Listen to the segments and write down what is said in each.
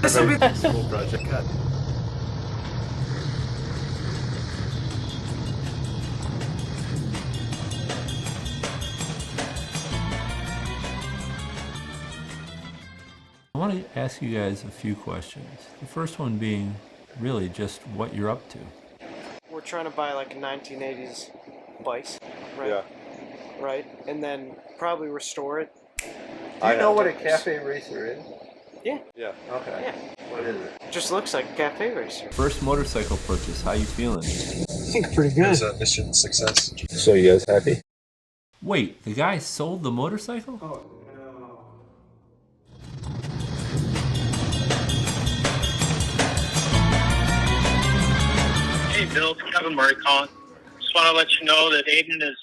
This will be the school project. Cut. I want to ask you guys a few questions. The first one being really just what you're up to. We're trying to buy like a 1980s bike, right? Yeah. Right? And then probably restore it. Do you know what a cafe racer is? Yeah. Yeah. Okay. Yeah. What is it? Just looks like a cafe racer. First motorcycle purchase, how you feeling? I think pretty good. It was a mission success. So you guys happy? Wait, the guy sold the motorcycle? Oh no. Hey Bill, it's Kevin Murray calling. Just want to let you know that Aiden is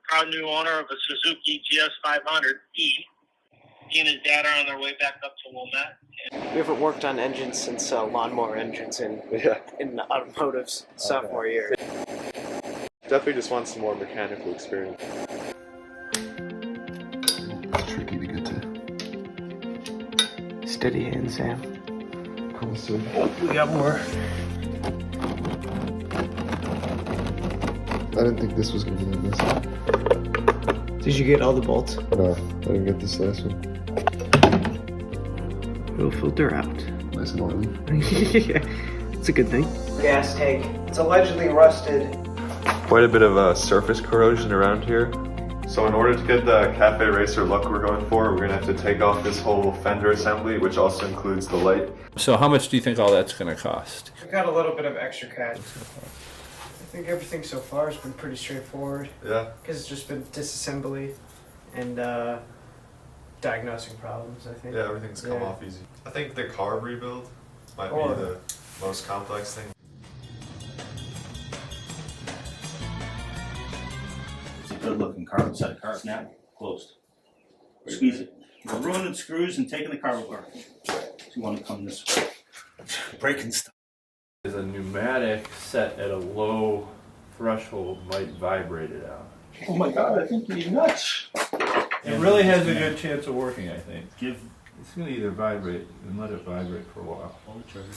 proud new owner of a Suzuki GS500E. He and his dad are on their way back up to Wilmette. We haven't worked on engines since lawnmower engines in automotive's sophomore year. Definitely just want some more mechanical experience. Tricky to get to. Steady hand, Sam. Cool, so We got more. I didn't think this was going to be like this. Did you get all the bolts? No, I didn't get this last one. It'll filter out. Nice and oily. It's a good thing. Gas tank. It's allegedly rusted. Quite a bit of surface corrosion around here. So in order to get the cafe racer look we're going for, we're going to have to take off this whole fender assembly, which also includes the light. So how much do you think all that's going to cost? We got a little bit of extra cash. I think everything so far has been pretty straightforward. Yeah. Because it's just been disassembly and diagnosing problems, I think. Yeah, everything's come off easy. I think the carb rebuild might be the most complex thing. It's a good looking carb, set of carbs now, closed. Squeeze it. You're ruining screws and taking the carb apart. So you want to come this way. Breaking stuff. Is a pneumatic set at a low threshold might vibrate it out. Oh my god, I think you're nuts. It really has a good chance of working, I think. Give. It's going to either vibrate and let it vibrate for a while. Pull the trigger.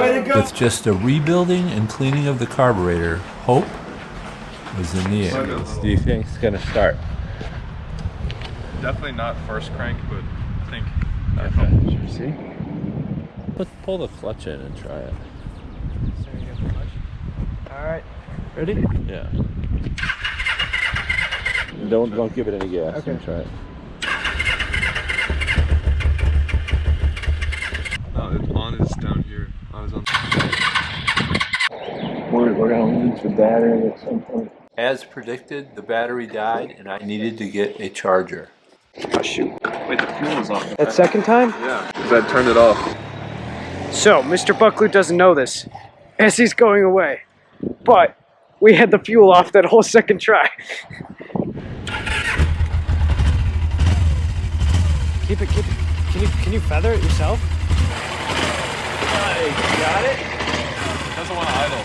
Way to go! With just a rebuilding and cleaning of the carburetor, hope was in the air. What do you think it's going to start? Definitely not first crank, but I think. Okay. See? Pull the clutch in and try it. Alright. Ready? Yeah. Don't give it any gas. Okay. Try it. No, it's on is down here. I was on. We're going to lose the battery at some point. As predicted, the battery died and I needed to get a charger. Oh shoot. Wait, the fuel is off. That second time? Yeah, because I turned it off. So, Mr. Buckley doesn't know this as he's going away. But we had the fuel off that whole second try. Keep it. Can you feather it yourself? Got it? Doesn't want to idle.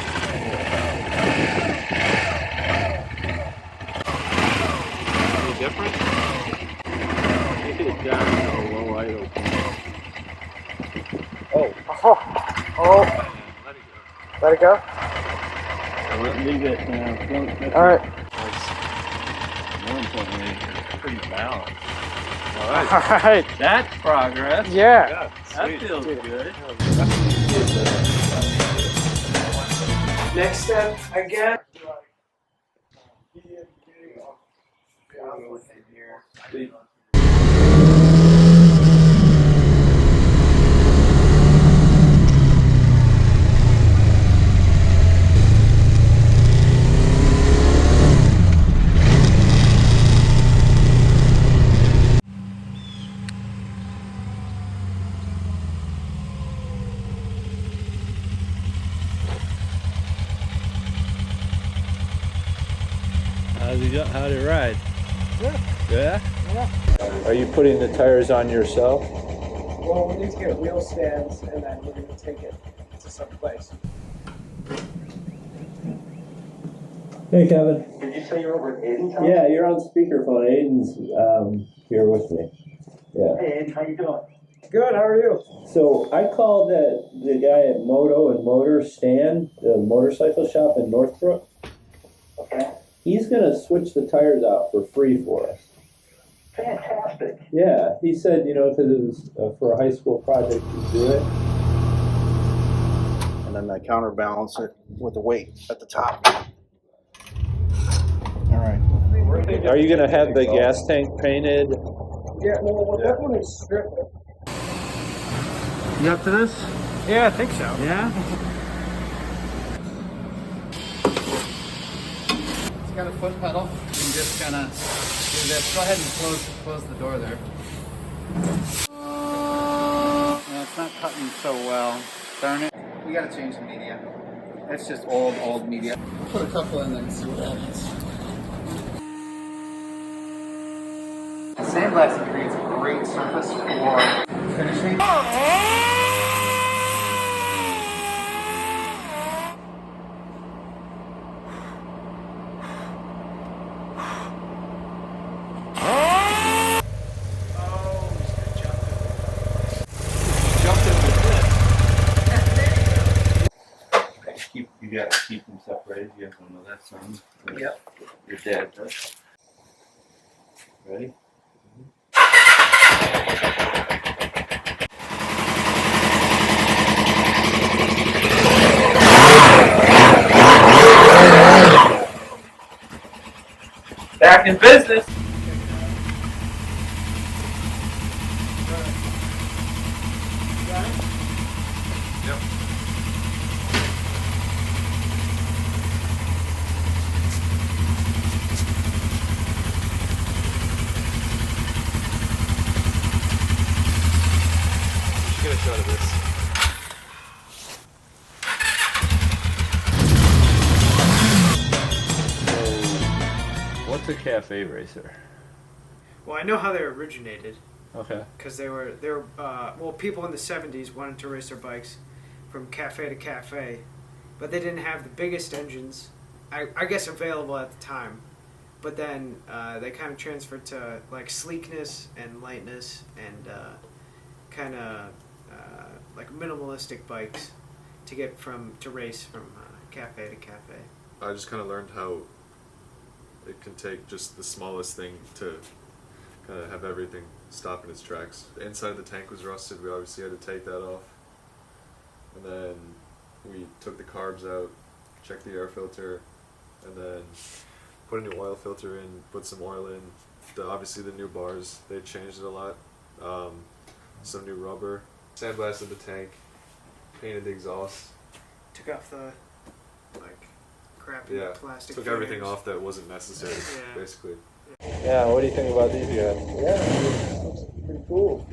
Any different? Take it down to a low idle. Oh. Let it go? Leave it. Alright. More importantly, it's pretty balanced. Alright. That's progress. Yeah. That feels good. Next step, I guess. How'd it ride? Yeah. Yeah? Are you putting the tires on yourself? Well, we need to get wheel stands and then we're going to take it to some place. Hey, Kevin. Did you say you're over at Aiden's house? Yeah, you're on speakerphone. Aiden's here with me. Yeah. Hey, Aiden, how you doing? Good, how are you? So I called the guy at Moto and Motor Stand, the motorcycle shop in Northbrook. Okay. He's gonna switch the tires out for free for us. Fantastic. Yeah, he said, you know, because it was for a high school project to do it. And then I counterbalance it with the weight at the top. All right. Are you gonna have the gas tank painted? Yeah, well, that one is stripped. You up to this? Yeah, I think so. Yeah? It's got a foot pedal. You can just kind of do this. Go ahead and close the door there. No, it's not cutting so well. Darn it. We gotta change the media. That's just old media. Put a couple in there and see what happens. Sandblasting creates a great surface for finishing. You gotta keep them separated. You have to know that song. Yep. Your dad does. Ready? Back in business. Get a shot of this. What's a cafe racer? Well, I know how they originated. Okay. Because they were well, people in the 70s wanted to race their bikes from cafe to cafe, but they didn't have the biggest engines, I guess, available at the time. But then they kind of transferred to like sleekness and lightness and kind of like minimalistic bikes to get to race from cafe to cafe. I just kind of learned how it can take just the smallest thing to kind of have everything stop in its tracks. The inside of the tank was rusted. We obviously had to take that off. And then we took the carbs out, checked the air filter, and then put a new oil filter in, put some oil in. Obviously the new bars, they changed it a lot. Some new rubber. Sandblasted the tank, painted the exhaust. Took off the like crappy plastic. Took fenders. everything off that wasn't necessary, Yeah. basically. Yeah, what do you think about these guys? Yeah, looks pretty cool.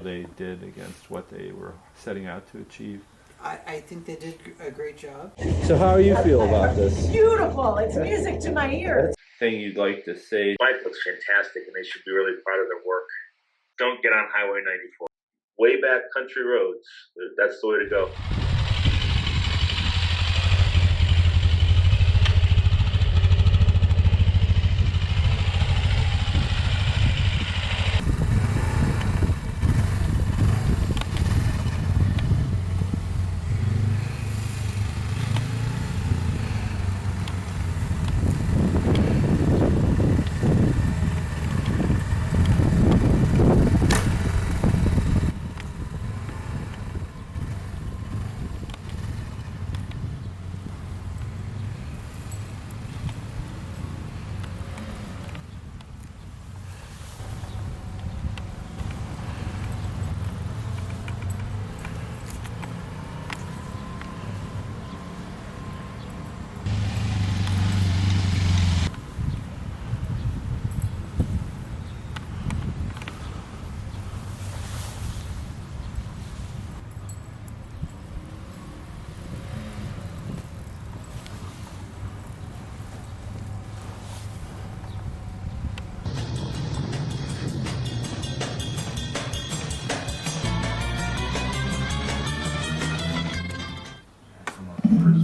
They did against what they were setting out to achieve. I think they did a great job. So how do you feel about this? Beautiful. It's music to my ears. Thing you'd like to say? Bike looks fantastic, and they should be really proud of their work. Don't get on Highway 94. Way back country roads. That's the way to go.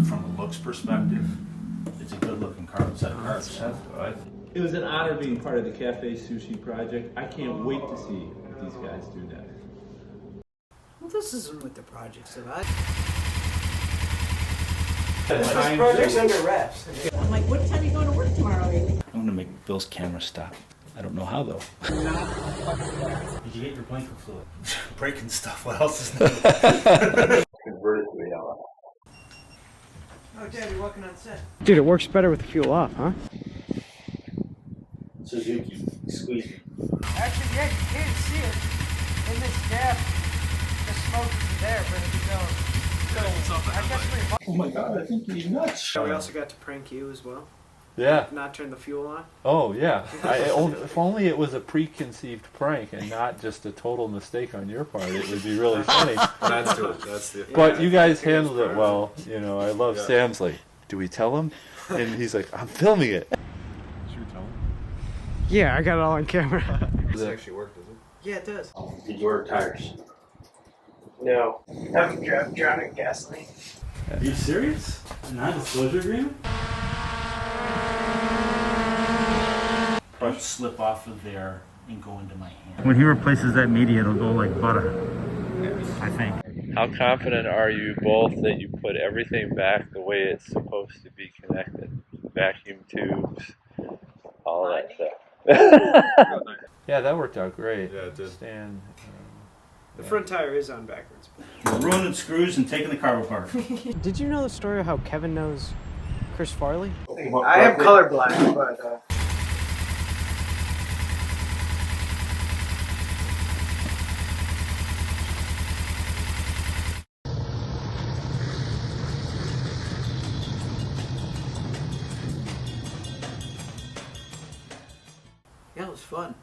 From a looks perspective, it's a good good looking set of cars. It was an honor being part of the Cafe Sushi project. I can't wait to see what these guys do next. Well, this isn't what the project's about. This project's under wraps. I'm like, what time are you going to work tomorrow, Aiden? I'm gonna make Bill's camera stop. I don't know how though. Did you get your blanket fluid? Breaking stuff. What else is new? Converted to reality. Oh, Dad, you're working on set. Dude, it works better with the fuel off, huh? Suzuki, squeeze me. Actually, yeah, you can't see it in this gap. The smoke is there, but if you don't. So, I guess we Oh my god, I think you're nuts. We also got to prank you as well. Yeah. Not turn the fuel on. Oh, yeah. If only it was a preconceived prank and not just a total mistake on your part, it would be really funny. That's to it. That's the. But you guys handled it well. You know, I love Sam's like, do we tell him? And he's like, I'm filming it. Should we tell him? Yeah, I got it all on camera. This actually worked, does it? Yeah, it does. Did you order tires? No. I'm drowning in gasoline. Are you serious? A non-disclosure agreement? Don't slip off of there and go into my hand. When he replaces that media, it'll go like butter. I think. How confident are you both that you put everything back the way it's supposed to be connected? Vacuum tubes, all that stuff. Yeah, that worked out great. Yeah, it did. Stan, The front tire is on backwards. We're ruining screws and taking the carb apart. Did you know the story of how Kevin knows Chris Farley? I am colorblind, but Yeah, it was fun.